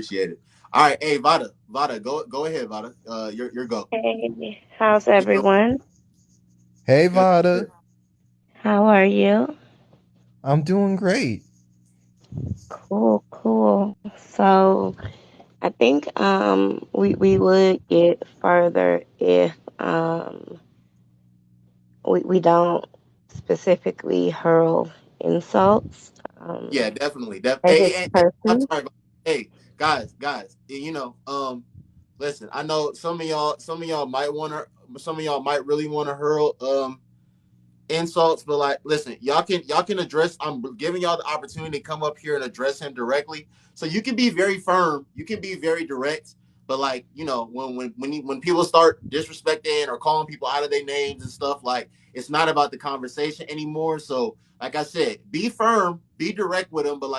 Appreciate it. All right, hey Vada, go ahead, Vada. Your go. Hey, how's Your go. everyone? Hey, Good. Vada. Good. How are you? I'm doing great. Cool, cool. So I think we would get further if we don't specifically hurl insults Yeah, definitely. at Hey, this hey, I'm person. sorry. Hey, guys. Listen. I know some of y'all might want to. Some of y'all might really want to hurl insults, but like, listen, y'all can address. I'm giving y'all the opportunity to come up here and address him directly. So you can be very firm. You can be very direct. But like, when people start disrespecting or calling people out of their names and stuff, like it's not about the conversation anymore. So like I said, be firm, be direct with them, but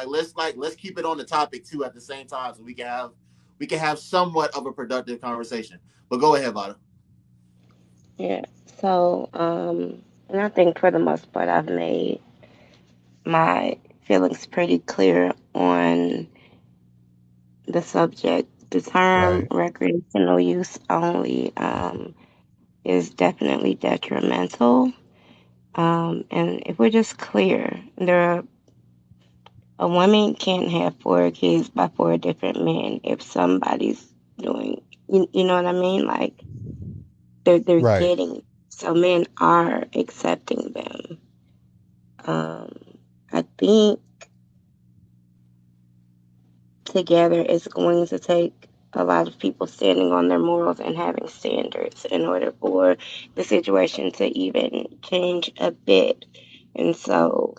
let's keep it on the topic too at the same time, so we can have somewhat of a productive conversation. But go ahead, Vada. Yeah. So and I think for the most part I've made my feelings pretty clear on the subject. The term Right. recreational use only is definitely detrimental. And if we're just clear, a woman can't have four kids by four different men if somebody's doing, you know what I mean? Like they're Right. getting, so men are accepting them. Um, I think together it's going to take a lot of people standing on their morals and having standards in order for the situation to even change a bit. And so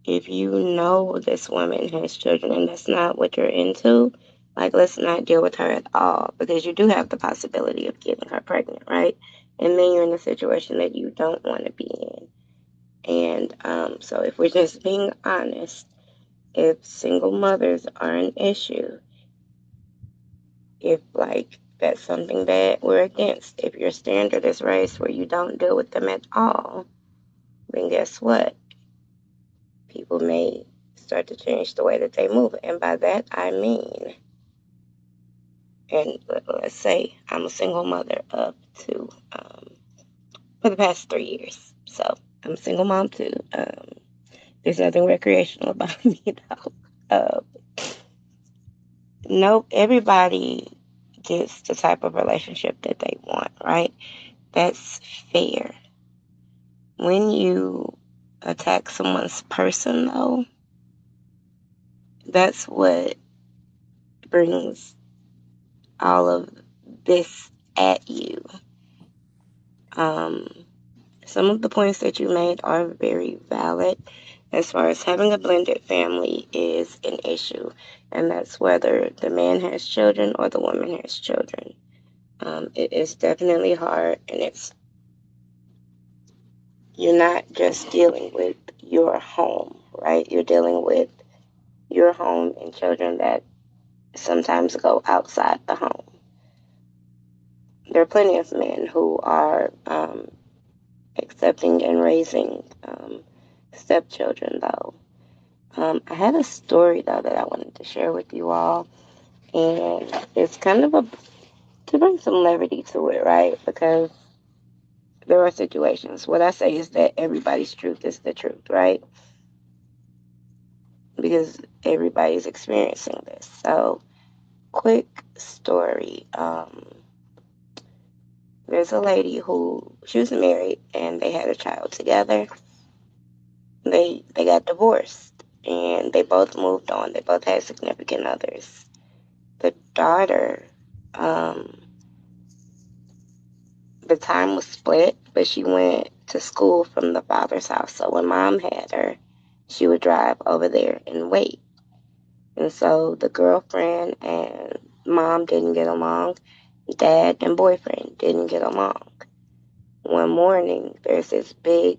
if you know this woman has children and that's not what you're into, like let's not deal with her at all because you do have the possibility of getting her pregnant, right? And then you're in a situation that you don't want to be in. And so if we're just being honest, if single mothers are an issue, if like that's something that we're against, if your standard is raised where you don't deal with them at all, then guess what? People may start to change the way that they move. And by that, I mean, and let's say I'm a single mother up to, for the past 3 years. So I'm a single mom too. There's nothing recreational about me though. Nope, everybody gets the type of relationship that they want, right? That's fair. When you attack someone's person, though, that's what brings all of this at you. Um, some of the points that you made are very valid as far as having a blended family is an issue, and that's whether the man has children or the woman has children. It is definitely hard, and you're not just dealing with your home, right? You're dealing with your home and children that sometimes go outside the home. There are plenty of men who are accepting and raising stepchildren, though. I had a story, though, that I wanted to share with you all, and it's kind of to bring some levity to it, right? Because there are situations. What I say is that everybody's truth is the truth, right? Because everybody's experiencing this. So, quick story. There's a lady who she was married and they had a child together. They got divorced and they both moved on. They both had significant others. The daughter, um, the time was split, but she went to school from the father's house. So when mom had her, she would drive over there and wait. And so the girlfriend and mom didn't get along. Dad and boyfriend didn't get along. One morning, there's this big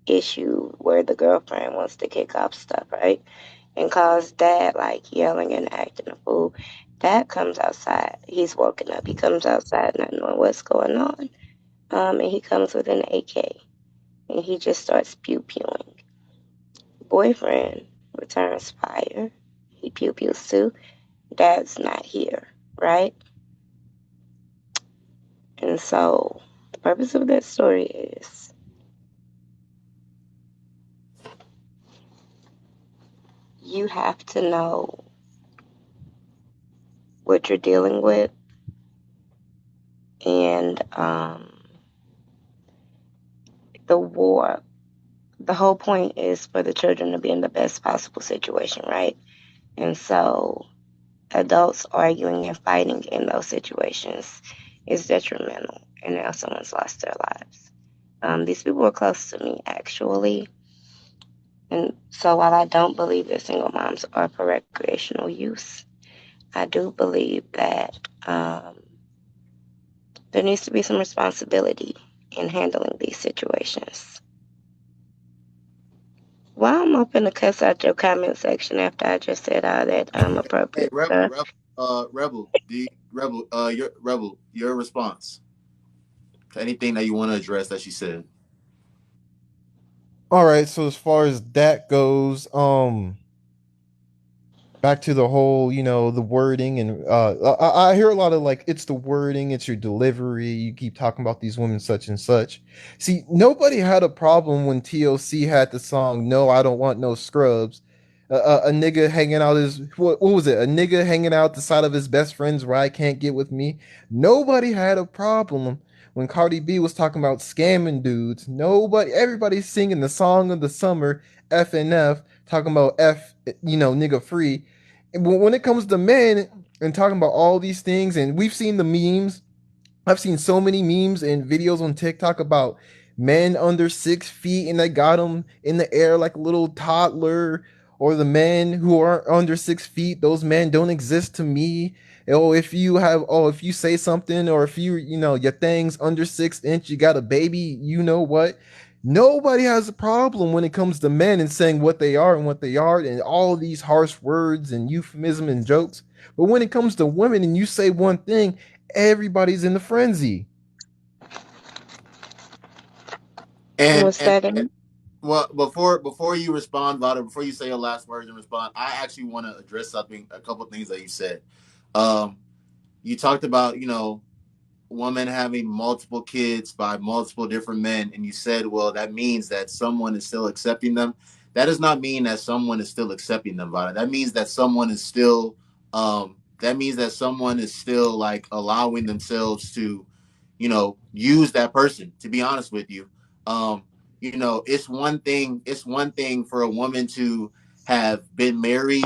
issue where the girlfriend wants to kick off stuff, right? And cause dad like yelling and acting a fool. Dad comes outside. He's woken up. He comes outside not knowing what's going on. And he comes with an AK and he just starts pew pewing. Boyfriend returns fire. He pew pews too. dad's not here, right? And so the purpose of that story is you have to know what you're dealing with, and the war. The whole point is for the children to be in the best possible situation, right? And so adults arguing and fighting in those situations is detrimental, and now someone's lost their lives. These people were close to me, actually. And so while I don't believe that single moms are for recreational use, I do believe that there needs to be some responsibility in handling these situations. Why am I finna cuss out your comment section after I just said all that Hey, appropriate rebel, stuff? rebel, rebel, the rebel, your rebel, your response to anything that you want to address that she said. All right, so as far as that goes, back to the whole, the wording, and I hear a lot of like, it's the wording, it's your delivery. You keep talking about these women such and such. See, nobody had a problem when TLC had the song "No, I Don't Want No Scrubs." A nigga hanging out his what was it? A nigga hanging out the side of his best friend's ride can't get with me. Nobody had a problem when Cardi B was talking about scamming dudes. Nobody, everybody's singing the song of the summer, FNF, talking about nigga free. And when it comes to men and talking about all these things, and we've seen the memes. I've seen so many memes and videos on TikTok about men under 6 feet and they got them in the air like a little toddler, or the men who are under 6 feet. Those men don't exist to me. If you say something, or if your thing's under 6 inch, you got a baby, you know what? Nobody has a problem when it comes to men and saying what they are and what they aren't, and all these harsh words and euphemism and jokes. But when it comes to women and you say one thing, everybody's in the frenzy. And What's and, that and in? well, before you respond, Vada, before you say your last words and respond, I actually want to address something, a couple of things that you said. Um, you talked about woman having multiple kids by multiple different men, and you said, well, that means that someone is still accepting them. That does not mean that someone is still accepting them, Vada. That means that someone is still like allowing themselves to use that person, to be honest with you. um it's one thing for a woman to have been married.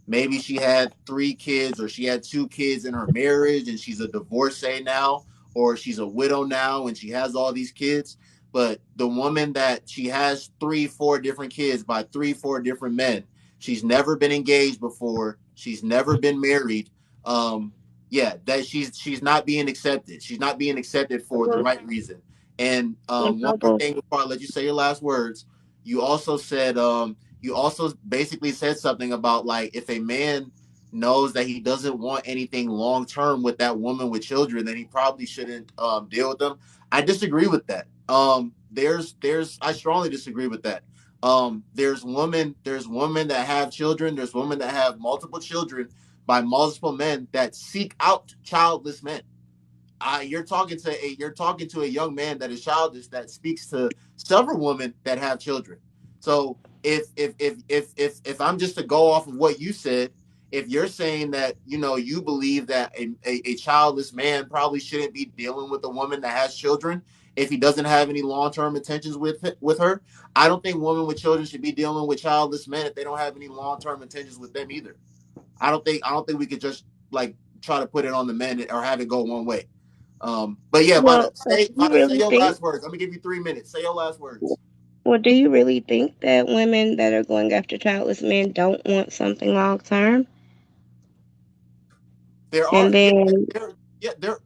Maybe she had 3 kids, or she had 2 kids in her marriage and she's a divorcee now, or she's a widow now and she has all these kids. But the woman that she has 3 4 different kids by 3 4 different men, she's never been engaged before, she's never been married. Yeah, that she's not being accepted. She's not being accepted for the Well, right reason. And one more well, thing before I let you say your last words. You also basically said something about, like, if a man knows that he doesn't want anything long term with that woman with children, then he probably shouldn't deal with them. I disagree with that. There's I strongly disagree with that. There's women that have children. There's women that have multiple children by multiple men that seek out childless men. You're talking to a young man that is childish, that speaks to several women that have children. So if I'm just to go off of what you said, if you're saying that you believe that a childless man probably shouldn't be dealing with a woman that has children if he doesn't have any long term intentions with her, I don't think women with children should be dealing with childless men if they don't have any long term intentions with them either. I don't think we could just like try to put it on the men or have it go one way. But yeah, well, do you Vada, say really your think? last words. Let me give you 3 minutes. Say your last words. Well, do you really think that women that are going after childless men don't want something long term? There And are yeah, then, there yeah there.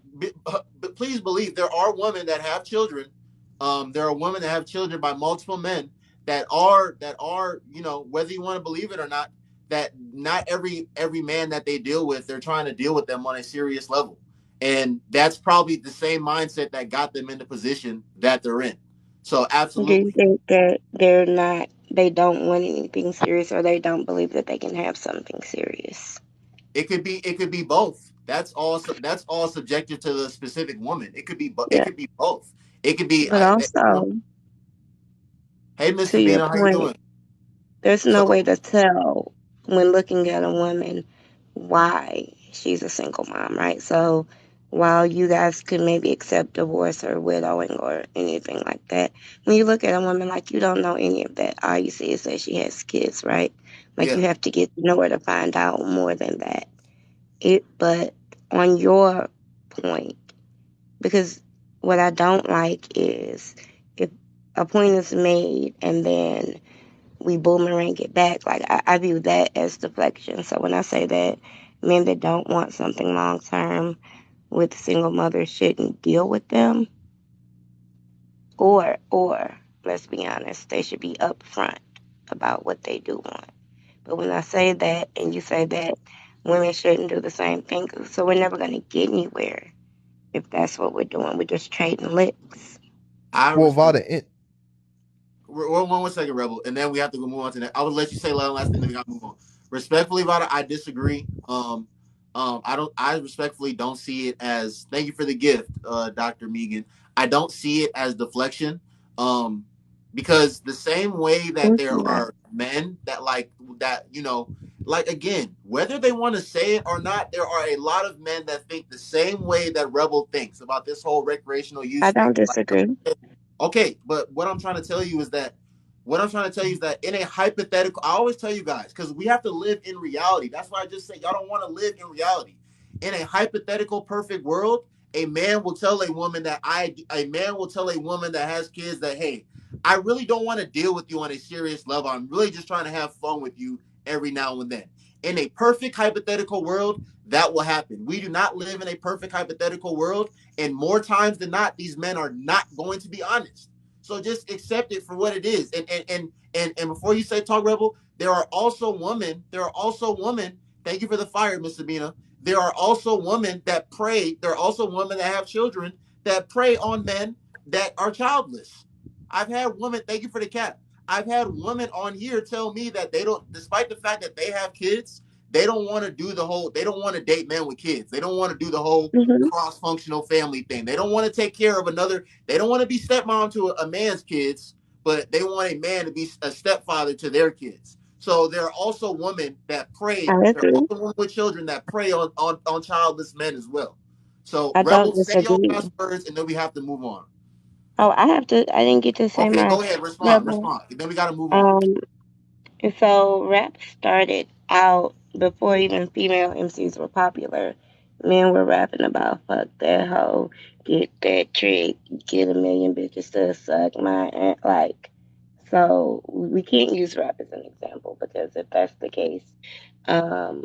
But please believe there are women that have children. There are women that have children by multiple men that are whether you want to believe it or not, that not every man that they deal with, they're trying to deal with them on a serious level, and that's probably the same mindset that got them in the position that they're in. So do you absolutely. think that they don't want anything serious, or they don't believe that they can have something serious? It could be both. That's all subjective to the specific woman. It Yeah. could be both. It could be But also, hey to Miss your Sabina, how you point, doing? there's no So way to tell when looking at a woman why she's a single mom, right? So while you guys could maybe accept divorce or widowing or anything like that, when you look at a woman, like, you don't know any of that. All you see is that she has kids, right? Like, yeah, you have to get to know her to find out more than that. But on your point, because what I don't like is if a point is made and then we boomerang it back. Like, I view that as deflection. So when I say that men that don't want something long term with single mothers shouldn't deal with them, or let's be honest, they should be upfront about what they do want. But when I say that and you say that women shouldn't do the same thing, so we're never going to get anywhere if that's what we're doing. We're just trading licks. I Well, respect. Vada, One second, Rebel, and then we have to go move on to that. I would let you say last thing, then we got to move on. Respectfully, Vada, I disagree. I don't. I respectfully don't see it as. Thank you for the gift, Doctor Megan. I don't see it as deflection. Um, because the same way that Thank there you, right? are men that that, like again, whether they want to say it or not, there are a lot of men that think the same way that Rebel thinks about this whole recreational I use thing. don't Like, disagree. okay, but what I'm trying to tell you is that in a hypothetical, I always tell you guys because we have to live in reality. That's why I just say y'all don't want to live in reality. In a hypothetical perfect world, a man will tell a woman that has kids that, hey, I really don't want to deal with you on a serious level. I'm really just trying to have fun with you every now and then. In a perfect hypothetical world, that will happen. We do not live in a perfect hypothetical world, and more times than not, these men are not going to be honest. So just accept it for what it is. And before you say talk rebel, there are also women. There are also women. Thank you for the fire, Miss Sabina. There are also women that prey. There are also women that have children that prey on men that are childless. I've had women. Thank you for the cat. I've had women on here tell me that they don't, despite the fact that they have kids, they don't want to do the whole. They don't want to date men with kids. They don't want to do the whole Hmm. cross-functional family thing. They don't want to take care of another. They don't want to be stepmom to a man's kids, but they want a man to be a stepfather to their kids. So there are also women that prey. I There are agree. also women with children that prey on childless men as well. So I don't rebels, say your disagree. last words, and then we have to move on. Oh, I didn't get to say Okay, mine. go ahead. Respond. Rebel. Respond. And then we got to move on. Um, and so rap started out before even female MCs were popular. Men were rapping about fuck that hoe, get that trick, get a million bitches to suck my like. So we can't use rap as an example because if that's the case, um,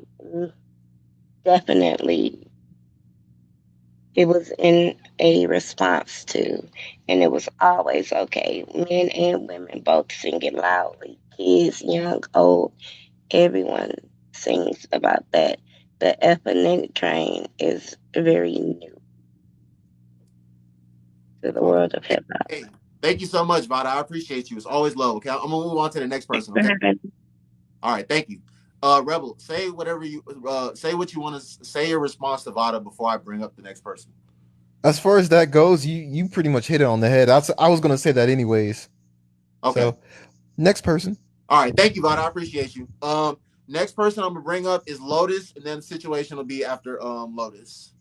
definitely it was in a response to, and it was always okay. Men and women both sing it loudly. Kids, young, old, everyone sings about that. The ethnic train is very new to the Okay. world of hip hop. Hey, thank you so much, Vada. I appreciate you. It's always love. Okay, I'm gonna move on to the next Thanks person. for Okay. having me. All right. Thank you. Rebel, say whatever you say. What you want to say your response to Vada before I bring up the next person. as far as that goes, you pretty much hit it on the head. I was gonna say that anyways. Okay. So next person. All right. Thank you, Vada. I appreciate you. Next person I'm gonna bring up is Lotus, and then the situation will be after Lotus.